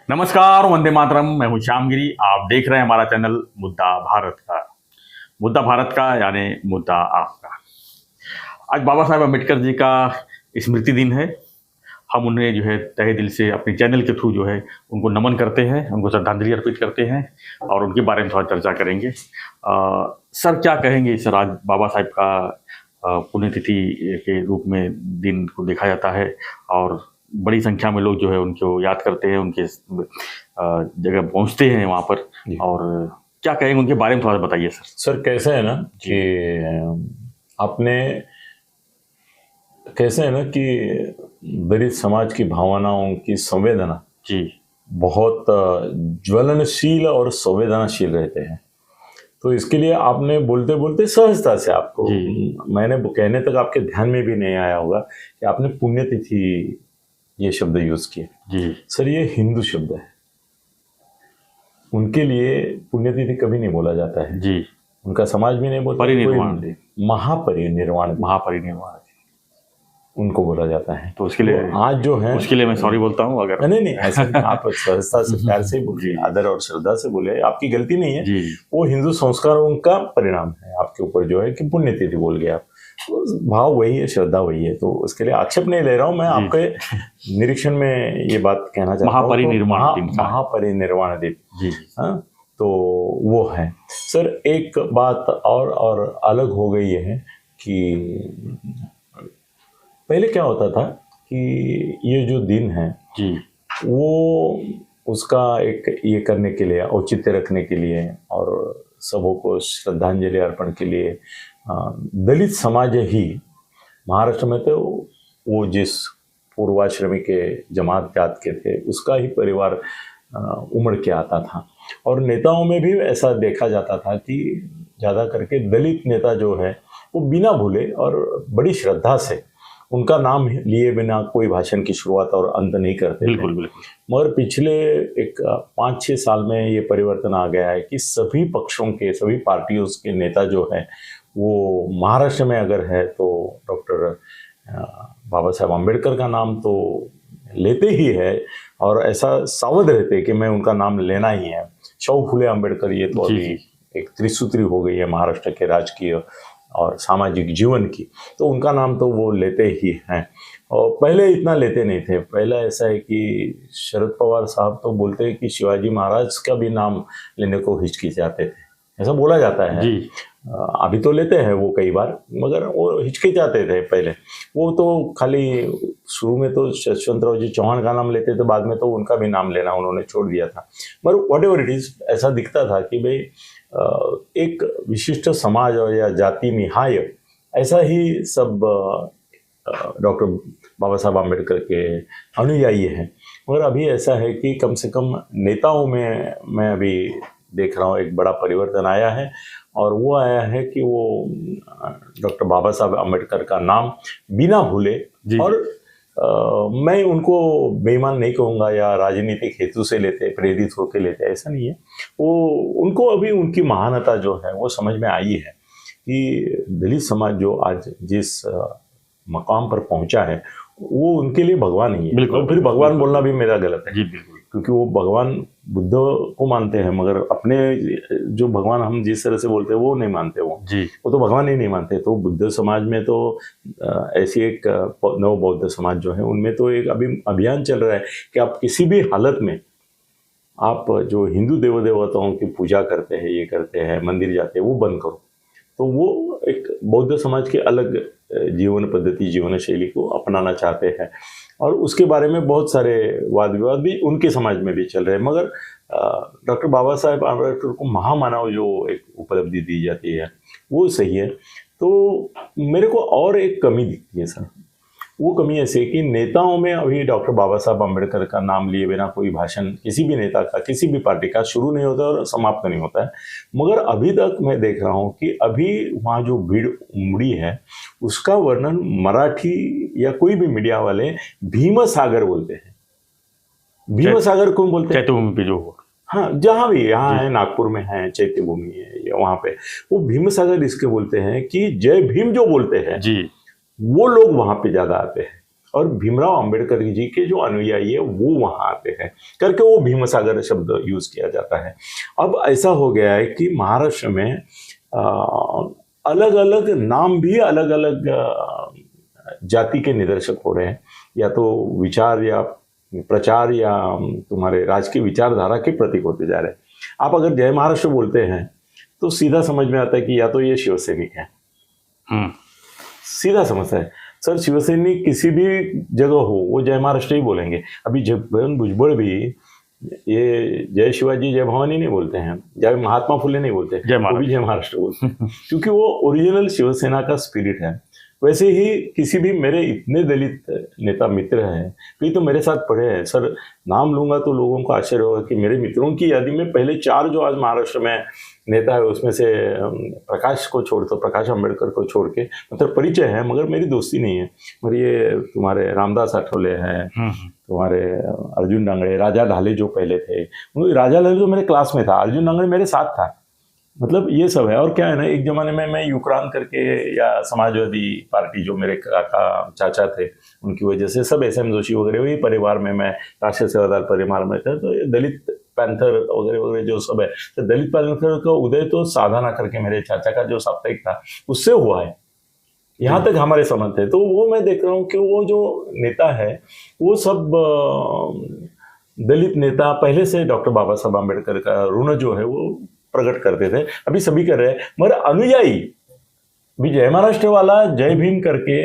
नमस्कार, वंदे मातरम। मैं हूं श्यामगिरी। आप देख रहे हैं हमारा चैनल मुद्दा भारत का यानी मुद्दा आपका। आज बाबा साहेब अम्बेडकर जी का स्मृति दिन है। हम उन्हें जो है तहे दिल से अपने चैनल के थ्रू जो है उनको नमन करते हैं, उनको श्रद्धांजलि अर्पित करते हैं और उनके बारे में थोड़ा चर्चा करेंगे। सर, क्या कहेंगे सर? आज बाबा साहेब का पुण्यतिथि के रूप में दिन को देखा जाता है और बड़ी संख्या में लोग जो है उनको याद करते हैं, उनके जगह पहुंचते हैं वहाँ पर। और क्या कहेंगे उनके बारे में थोड़ा बताइए सर। सर, कैसे है ना कि आपने कैसे है ना कि दलित समाज की भावनाओं की संवेदना जी बहुत ज्वलनशील और संवेदनशील रहते हैं। तो इसके लिए आपने बोलते बोलते सहजता से आपको मैंने कहने तक आपके ध्यान में भी नहीं आया होगा कि आपने पुण्यतिथि ये शब्द यूज किया। जी सर, ये हिंदू शब्द है। उनके लिए पुण्यतिथि कभी नहीं बोला जाता है जी। उनका समाज भी नहीं बोलता। परिनिर्वाण, महापरिनिर्वाण उनको बोला जाता है। तो उसके लिए आज जो है उसके लिए मैं सॉरी बोलता हूँ अगर नहीं ऐसा आप सहजता से प्यार से बोलिए, आदर और श्रद्धा से बोले, आपकी गलती नहीं है। वो हिंदू संस्कारों का परिणाम है आपके ऊपर जो है कि पुण्यतिथि बोल गया आप। तो भाव वही है, श्रद्धा वही है। तो उसके लिए आक्षेप नहीं ले रहा हूँ मैं, आपके निरीक्षण में ये बात कहना चाहता हूँ। महापरिनिर्वाण दिन जी। हाँ, तो वो है सर। एक बात और अलग हो गई है कि पहले क्या होता था कि ये जो दिन है जी, वो उसका एक ये करने के लिए, औचित्य रखने के लिए और सबों को श्रद्धांजलि अर्पण के लिए दलित समाज ही महाराष्ट्र में तो वो जिस पूर्वाश्रमी के जमात जात के थे उसका ही परिवार उमड़ के आता था। और नेताओं में भी ऐसा देखा जाता था कि ज़्यादा करके दलित नेता जो है वो बिना भूले और बड़ी श्रद्धा से उनका नाम लिए बिना कोई भाषण की शुरुआत और अंत नहीं करते। बिल्कुल। मगर पिछले एक 5-6 साल में ये परिवर्तन आ गया है कि सभी पक्षों के, सभी पार्टियों के नेता जो है वो महाराष्ट्र में अगर है तो डॉक्टर बाबा साहेब अम्बेडकर का नाम तो लेते ही है और ऐसा सावध रहते कि मैं उनका नाम लेना ही है। शाहू फुले अम्बेडकर, ये तो अभी एक त्रिसूत्री हो गई है महाराष्ट्र के राजकीय और सामाजिक जीवन की, तो उनका नाम तो वो लेते ही हैं। और पहले इतना लेते नहीं थे। पहले ऐसा है कि शरद पवार साहब तो बोलते हैं कि शिवाजी महाराज का भी नाम लेने को हिचकिचाते थे, ऐसा बोला जाता है जी। अभी तो लेते हैं वो कई बार, मगर वो हिचकिचाते थे पहले। वो तो खाली शुरू में तो यशवंतराव जी चौहान का नाम लेते थे, बाद में तो उनका भी नाम लेना उन्होंने छोड़ दिया था। मगर वॉट एवर इट इज, ऐसा दिखता था कि भाई एक विशिष्ट समाज और या जाति निहाय ऐसा ही सब डॉक्टर बाबा साहब अम्बेडकर के अनुयायी हैं। मगर अभी ऐसा है कि कम से कम नेताओं में मैं अभी देख रहा हूँ एक बड़ा परिवर्तन आया है। और वो आया है कि वो डॉक्टर बाबा साहब अम्बेडकर का नाम बिना भूले, और मैं उनको बेईमान नहीं कहूँगा या राजनीतिक हेतु से लेते, प्रेरित होकर लेते, ऐसा नहीं है। वो उनको अभी उनकी महानता जो है वो समझ में आई है कि दलित समाज जो आज जिस मकाम पर पहुंचा है वो उनके लिए भगवान ही है। बिल्कुल। फिर भगवान बोलना भी मेरा गलत है जी, बिल्कुल। क्योंकि वो भगवान बुद्ध को मानते हैं, मगर अपने जो भगवान हम जिस तरह से बोलते हैं वो नहीं मानते। वो तो भगवान ही नहीं मानते। तो बुद्ध समाज में तो ऐसी एक नव बौद्ध समाज जो है उनमें तो एक अभी अभियान चल रहा है कि आप किसी भी हालत में आप जो हिंदू देव देवताओं की पूजा करते हैं, ये करते हैं, मंदिर जाते हैं, वो बंद करो। तो वो एक बौद्ध समाज की अलग जीवन पद्धति, जीवन शैली को अपनाना चाहते हैं और उसके बारे में बहुत सारे वाद विवाद भी उनके समाज में भी चल रहे हैं। मगर डॉक्टर बाबा साहेब अम्बेडकर को महामानव जो एक उपलब्धि दी जाती है वो सही है। तो मेरे को और एक कमी दिखती है सर। वो कमी ऐसे कि नेताओं में अभी डॉक्टर बाबा साहब अम्बेडकर का नाम लिए बिना कोई भाषण किसी भी नेता का, किसी भी पार्टी का शुरू नहीं होता और समाप्त नहीं होता है। मगर अभी तक मैं देख रहा हूँ कि अभी वहाँ जो भीड़ उमड़ी है उसका वर्णन मराठी या कोई भी मीडिया वाले भीम सागर बोलते हैं। भीम सागर कौन बोलते हैं? चैत्यभूमि पे जो, हाँ, जहाँ भी यहाँ है, नागपुर में है, चैत्यभूमि है, या वहाँ पे वो भीम सागर इसके बोलते हैं कि जय भीम जो बोलते हैं जी, वो लोग वहां पे ज्यादा आते हैं। और भीमराव अंबेडकर जी के जो अनुयायी है वो वहाँ आते हैं करके वो भीमसागर शब्द यूज किया जाता है। अब ऐसा हो गया है कि महाराष्ट्र में अलग अलग नाम भी अलग अलग जाति के निदर्शक हो रहे हैं, या तो विचार या प्रचार या तुम्हारे राजकीय विचारधारा के प्रतीक होते जा रहे हैं। आप अगर जय महाराष्ट्र बोलते हैं तो सीधा समझ में आता है कि या तो ये शिवसैनिक है, सीधा समझता है। सर शिवसैनिक किसी भी जगह हो वो जय महाराष्ट्र ही बोलेंगे। अभी छगन भुजबळ भी ये जय शिवाजी जय भवानी नहीं बोलते हैं, जय महात्मा फुले नहीं बोलते, वो भी जय महाराष्ट्र बोलते हैं क्योंकि वो ओरिजिनल शिवसेना का स्पिरिट है। वैसे ही किसी भी मेरे इतने दलित नेता मित्र हैं, कई तो मेरे साथ पढ़े हैं सर, नाम लूंगा तो लोगों को आश्चर्य होगा कि मेरे मित्रों की यादी में पहले 4 जो आज महाराष्ट्र में नेता है उसमें से प्रकाश को छोड़ तो प्रकाश अंबेडकर को छोड़ के मतलब परिचय है, मगर मेरी दोस्ती नहीं है। मगर ये तुम्हारे रामदास आठवले हैं, तुम्हारे अर्जुन डांगड़े, राजा ढाले जो पहले थे, राजा ढाले तो मेरे क्लास में था, अर्जुन डांगड़े मेरे साथ था, मतलब ये सब है। और क्या है ना, एक जमाने में मैं यूक्रान करके या समाजवादी पार्टी जो मेरे काका चाचा थे उनकी वजह से सब SM जोशी वगैरह वही परिवार में, मैं राष्ट्रीय सेवादार परिवार में था, तो ये दलित पैंथर वगैरह वगैरह जो सब है, तो दलित पैंथर का उदय तो साधना करके मेरे चाचा का जो साप्ताहिक था उससे हुआ है, यहाँ तक हमारे संबंध थे। तो वो मैं देख रहा हूँ कि वो जो नेता है वो सब दलित नेता पहले से डॉक्टर बाबा साहब आम्बेडकर का ऋण जो है वो प्रकट करते थे, अभी सभी कर रहे हैं। मगर अनुयायी भी जय महाराष्ट्र वाला जय भीम करके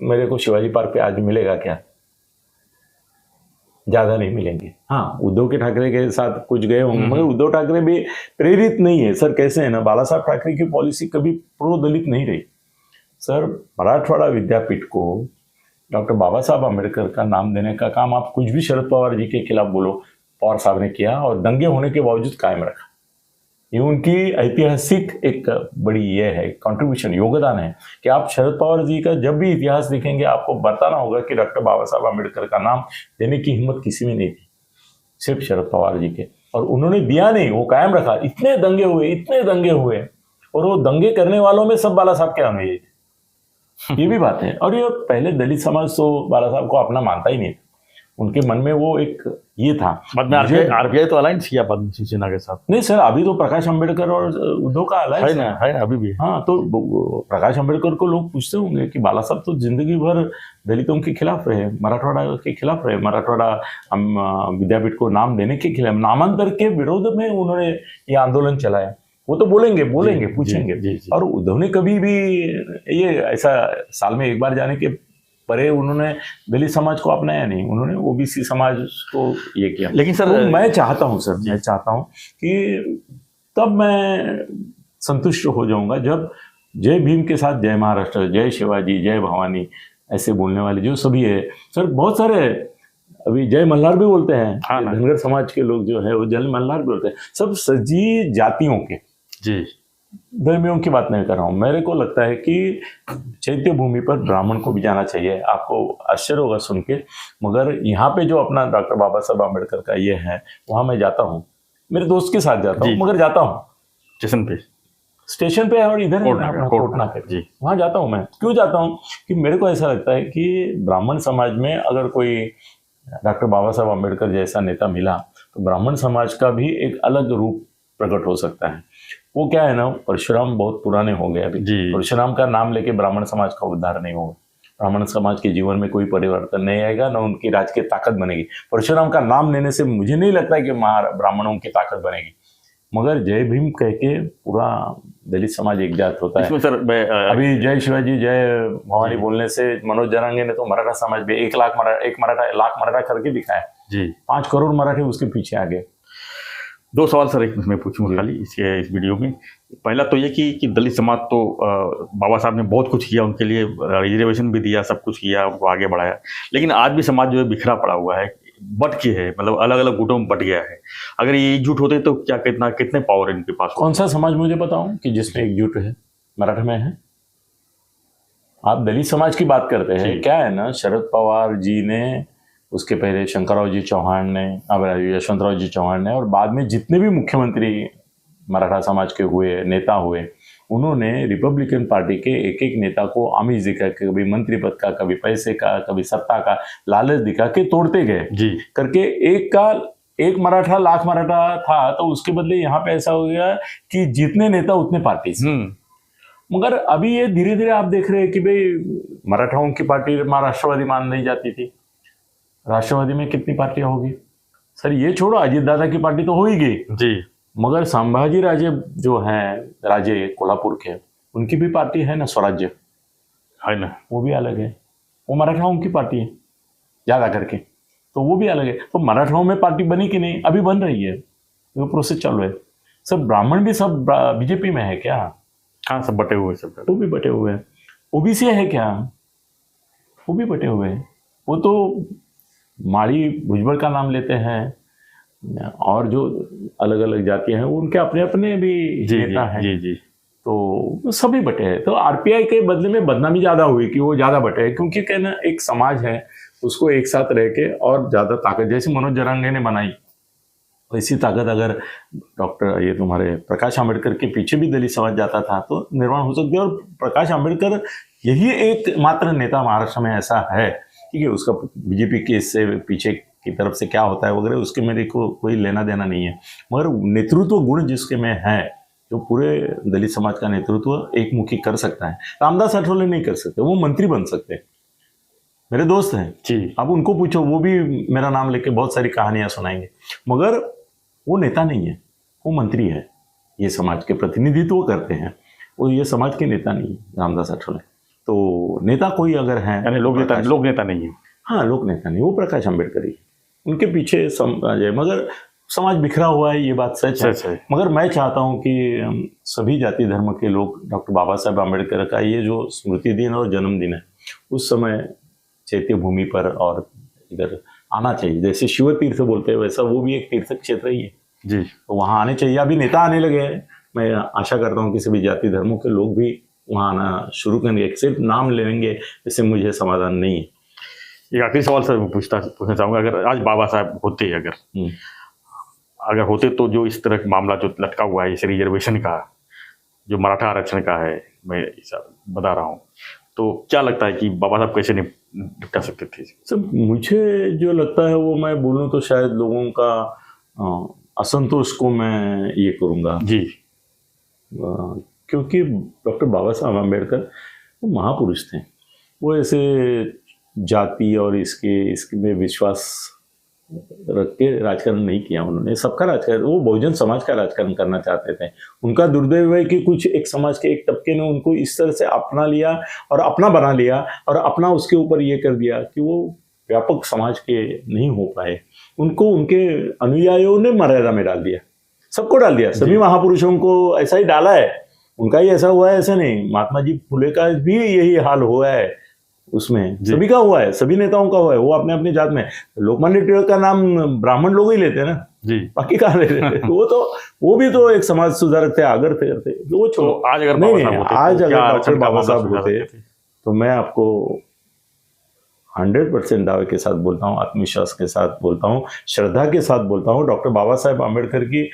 मेरे को शिवाजी पार्क पे आज मिलेगा क्या? ज्यादा नहीं मिलेंगे। हाँ, उद्धव के ठाकरे के साथ कुछ गए होंगे, मगर उद्धव ठाकरे भी प्रेरित नहीं है सर। कैसे है ना, बाला साहब ठाकरे की पॉलिसी कभी प्रो दलित नहीं रही सर। मराठवाड़ा विद्यापीठ को डॉक्टर बाबा साहब आम्बेडकर का नाम देने का काम आप कुछ भी शरद पवार जी के खिलाफ बोलो, पवार साहब ने किया और दंगे होने के बावजूद कायम रखा। ये उनकी ऐतिहासिक एक बड़ी ये है कंट्रीब्यूशन, योगदान है कि आप शरद पवार जी का जब भी इतिहास देखेंगे आपको बताना होगा कि डॉक्टर बाबा साहब आम्बेडकर का नाम देने की हिम्मत किसी में नहीं थी, सिर्फ शरद पवार जी के। और उन्होंने दिया नहीं, वो कायम रखा। इतने दंगे हुए और वो दंगे करने वालों में सब बाला साहब के अनुयायी थे, ये भी बात है। और ये पहले दलित समाज तो बाला साहब को अपना मानता ही नहीं था, उनके मन में वो एक ये था। बाद में आरपीआई तो अलायंस किया बाद में शिवसेना के साथ। नहीं सर, अभी तो प्रकाश अंबेडकर और उद्धव का अलायंस है ना अभी भी। हाँ, तो प्रकाश अंबेडकर को लोग पूछते होंगे कि बाला साहब तो जिंदगी भर दलितों के खिलाफ रहे, मराठवाड़ा के खिलाफ रहे, मराठवाड़ा विद्यापीठ को नाम देने के खिलाफ, नामांतर के विरोध में उन्होंने ये आंदोलन चलाया। वो तो बोलेंगे पूछेंगे। और उद्धव ने कभी भी ये ऐसा साल में एक बार जाने के परे उन्होंने दलित समाज को अपनाया नहीं, उन्होंने ओबीसी समाज को ये किया। लेकिन सर तो मैं चाहता हूं कि तब मैं संतुष्ट हो जाऊंगा जब जय भीम के साथ जय महाराष्ट्र, जय शिवाजी, जय भवानी ऐसे बोलने वाले जो सभी है सर, बहुत सारे अभी जय मल्हार भी बोलते हैं। हाँ, धनगर समाज के लोग जो है वो जय मल्हार भी बोलते हैं। सब सजी जातियों के, जी धर्मियों की बात नहीं कर रहा हूँ। मेरे को लगता है कि चैत्य भूमि पर ब्राह्मण को भी जाना चाहिए। आपको आश्चर्य होगा सुन के, मगर यहाँ पे जो अपना डॉक्टर बाबा साहब आम्बेडकर का ये है, वहाँ मैं जाता हूँ, मेरे दोस्त के साथ जाता हूँ, मगर जाता हूँ स्टेशन पे और इधर कोटना पे, जी वहाँ जाता हूँ। मैं क्यों जाता हूँ कि मेरे को ऐसा लगता है कि ब्राह्मण समाज में अगर कोई डॉक्टर बाबा साहब आम्बेडकर जैसा नेता मिला तो ब्राह्मण समाज का भी एक अलग रूप प्रकट हो सकता है। वो क्या है ना, परशुराम बहुत पुराने हो गए अभी, परशुराम का नाम लेके ब्राह्मण समाज का उद्धार नहीं होगा, ब्राह्मण समाज के जीवन में कोई परिवर्तन नहीं आएगा, ना उनकी राजकीय ताकत बनेगी। परशुराम का नाम लेने से मुझे नहीं लगता है कि ब्राह्मणों की ताकत बनेगी, मगर जय भीम कह के पूरा दलित समाज एक जात होता है। सर अभी जय शिवाजी जय भवानी बोलने से मनोज जरांगे ने तो मराठा समाज भी 1 लाख मराठा करके दिखाया जी, 5 करोड़ मराठे उसके पीछे आ गए। 2 सवाल सर एक मैं पूछूंगा खाली इस वीडियो में। पहला तो ये कि दलित समाज तो बाबा साहब ने बहुत कुछ किया, उनके लिए रिजर्वेशन भी दिया, सब कुछ किया, उनको आगे बढ़ाया, लेकिन आज भी समाज जो है बिखरा पड़ा हुआ है, बट के है, मतलब अलग अलग गुटों में बट गया है। अगर ये एकजुट होते तो क्या कितने पावर है इनके पास? कौन सा समाज मुझे बताऊं कि जिसमें एकजुट है? मराठा में है। आप दलित समाज की बात करते हैं, क्या है ना, शरद पवार जी ने, उसके पहले शंकरराव जी चौहान ने, यशवंतराव जी चौहान ने, और बाद में जितने भी मुख्यमंत्री मराठा समाज के हुए, नेता हुए, उन्होंने रिपब्लिकन पार्टी के एक एक नेता को आमिष दिखा के, कभी मंत्री पद का, कभी पैसे का, कभी सत्ता का लालच दिखा के तोड़ते गए जी करके। एक मराठा लाख मराठा था, तो उसके बदले यहाँ पे ऐसा हो गया कि जितने नेता उतने पार्टी से। मगर अभी ये धीरे धीरे आप देख रहे हैं कि भाई मराठाओं की पार्टी राष्ट्रवादी मान ली जाती थी, राष्ट्रवादी में कितनी पार्टियां होगी सर? ये छोड़ो, अजित दादा की पार्टी तो हो ही गई जी, मगर संभाजी राजे जो हैं, राजे कोल्हापुर के, उनकी भी पार्टी है ना, स्वराज्य है ना, वो भी अलग है, वो मराठाओं की पार्टी है ज्यादा करके, तो वो भी अलग है। तो मराठाओं में पार्टी बनी कि नहीं? अभी बन रही है, वो प्रोसेस चालू है। सब ब्राह्मण भी सब बीजेपी में है क्या? हाँ, सब बटे हुए, सब वो भी बटे हुए हैं। ओबीसी है क्या? वो भी बटे हुए हैं। वो तो माड़ी भुजबल का नाम लेते हैं और जो अलग अलग जातियां हैं उनके अपने अपने भी नेता हैं। जी जी, तो सभी बटे हैं। तो आरपीआई के बदले में बदनामी ज्यादा हुई कि वो ज्यादा बटे है, क्योंकि कहना एक समाज है, उसको एक साथ रह के और ज्यादा ताकत, जैसे मनोज जरांगे ने बनाई, वैसी ताकत अगर डॉक्टर ये तुम्हारे प्रकाश आंबेडकर के पीछे भी दलित समाज जाता था तो निर्माण हो सकती है। और प्रकाश आंबेडकर यही एक मात्र नेता महाराष्ट्र में ऐसा है, ठीक है, उसका बीजेपी के इससे पीछे की तरफ से क्या होता है वगैरह उसके मेरे को कोई लेना देना नहीं है, मगर नेतृत्व गुण जिसके में है, जो पूरे दलित समाज का नेतृत्व एक मुखी कर सकता है। रामदास आठवले नहीं कर सकते, वो मंत्री बन सकते हैं, मेरे दोस्त हैं जी, अब उनको पूछो, वो भी मेरा नाम लेके बहुत सारी कहानियां सुनाएंगे, मगर वो नेता नहीं है, वो मंत्री है, ये समाज के प्रतिनिधित्व करते हैं, वो ये समाज के नेता नहीं है रामदास आठवले। तो नेता कोई अगर है, यानी लोक नेता नहीं है। हाँ, लोक नेता नहीं, वो प्रकाश आंबेडकर ही, उनके पीछे समाज है, मगर समाज बिखरा हुआ है, ये बात सच है। मगर मैं चाहता हूँ कि सभी जाति धर्म के लोग डॉक्टर बाबा साहेब आंबेडकर का ये जो स्मृति दिन और जन्मदिन है, उस समय चैत्य भूमि पर और इधर आना चाहिए। जैसे शिव तीर्थ बोलते हैं वैसा वो भी एक तीर्थ क्षेत्र ही है जी, तो वहाँ आने चाहिए। अभी नेता आने लगे हैं, मैं आशा करता हूँ कि सभी जाति धर्मों के लोग भी वहाँ आना शुरू करेंगे। सिर्फ नाम लेंगे इससे मुझे समाधान नहीं है। एक आखिरी सवाल सर पूछना चाहूँगा, अगर आज बाबा साहब होते, अगर होते तो जो इस तरह का मामला जो लटका हुआ है, इस रिजर्वेशन का, जो मराठा आरक्षण का है, मैं बता रहा हूँ, तो क्या लगता है कि बाबा साहब कैसे निपटा सकते थे? सर मुझे जो लगता है वो मैं बोलूँ तो शायद लोगों का असंतोष को मैं ये करूँगा जी, क्योंकि डॉक्टर बाबा साहब आम्बेडकर वो महापुरुष थे। वो ऐसे जाति और इसके में विश्वास रख के राजकारण नहीं किया उन्होंने, सबका राजकारण, वो बहुजन समाज का राजकारण करना चाहते थे। उनका दुर्दैव है कि कुछ एक समाज के एक तबके ने उनको इस तरह से अपना लिया और अपना बना लिया और अपना उसके ऊपर ये कर दिया कि वो व्यापक समाज के नहीं हो पाए। उनको उनके अनुयायियों ने मर्यादा में डाल दिया, सबको डाल दिया, सभी महापुरुषों को ऐसा ही डाला है। उनका ही ऐसा हुआ है ऐसा नहीं, महात्मा जी फुले का भी यही हाल हुआ है, उसमें सभी का हुआ है, सभी नेताओं का हुआ है। वो अपने अपने जात में, लोकमान्य तिलक का नाम ब्राह्मण लोग ही लेते हैं ना जी, बाकी कहाँ लेते थे? वो भी तो एक समाज सुधारक थे, आगर थे करते। वो छोड़ो, आज अगर डॉक्टर बाबा साहब होते तो मैं आपको 100% दावे के साथ बोलता हूँ, आत्मविश्वास के साथ बोलता हूँ, श्रद्धा के साथ बोलता हूँ, डॉक्टर बाबा साहेब आम्बेडकर की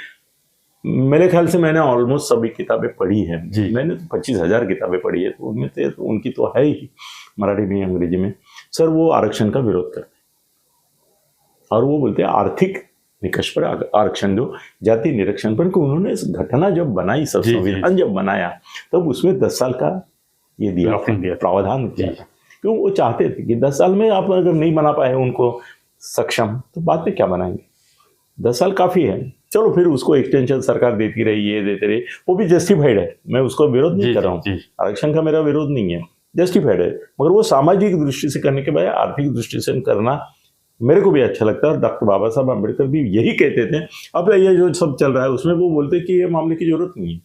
मेरे ख्याल से मैंने ऑलमोस्ट सभी किताबें पढ़ी हैं। मैंने तो 25,000 किताबें पढ़ी है, तो उनमें से उनकी तो है ही, मराठी में अंग्रेजी में। सर वो आरक्षण का विरोध करते और वो बोलते हैं आर्थिक निकष पर आरक्षण, जो जाति निरक्षण पर। उन्होंने इस घटना जब बनाई, सब संविधान जब बनाया, तब उसमें 10 साल का ये दिया प्रावधान किया, क्यों? वो चाहते थे कि 10 साल में आप अगर नहीं बना पाए उनको सक्षम, तो बाद में क्या बनाएंगे? 10 साल काफी है। चलो फिर उसको एक्सटेंशन सरकार देती रही, ये देते रही, वो भी जस्टिफाइड है, मैं उसको विरोध नहीं कर रहा हूँ, आरक्षण का मेरा विरोध नहीं है, जस्टिफाइड है। मगर वो सामाजिक दृष्टि से करने के बजाय आर्थिक दृष्टि से करना मेरे को भी अच्छा लगता है। और डॉक्टर बाबा साहब आम्बेडकर भी यही कहते थे। अब ये जो सब चल रहा है उसमें वो बोलते कि ये मामले की जरूरत नहीं है,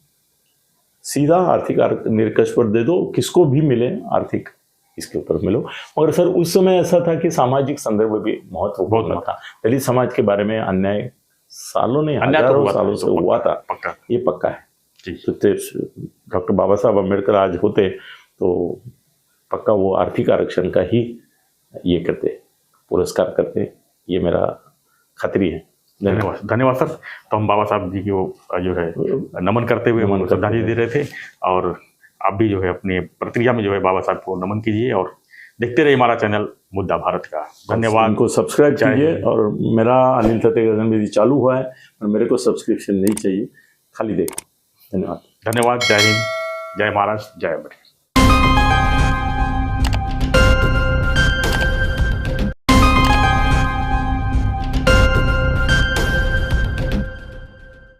सीधा आर्थिक निरकश पर दे दो, किसको भी मिले आर्थिक इसके ऊपर मिलो। और सर उस समय ऐसा था कि सामाजिक संदर्भ भी महत्वपूर्ण था। दलित समाज के बारे में अन्याय सालों ने, हजारों सालों से हुआ था, ये पक्का है। तो डॉक्टर बाबा साहब अम्बेडकर आज होते तो पक्का वो आर्थिक आरक्षण का ही ये करते, पुरस्कार करते, ये मेरा खातरी है। धन्यवाद सर। तो हम बाबा साहब जी की वो जो है नमन करते हुए उनको श्रद्धांजलि दे रहे थे, और आप भी जो है अपनी प्रतिक्रिया में जो है बाबा साहब को नमन कीजिए और देखते रहिए हमारा चैनल मुद्दा भारत का। धन्यवाद। उनको सब्सक्राइब कीजिए। और मेरा अनिल सत्य गगनवेदी चालू हुआ है, पर मेरे को सब्सक्रिप्शन नहीं चाहिए, खाली देखो। धन्यवाद। धन्यवाद। जय हिंद, जय महाराष्ट्र, जय अमेरिका।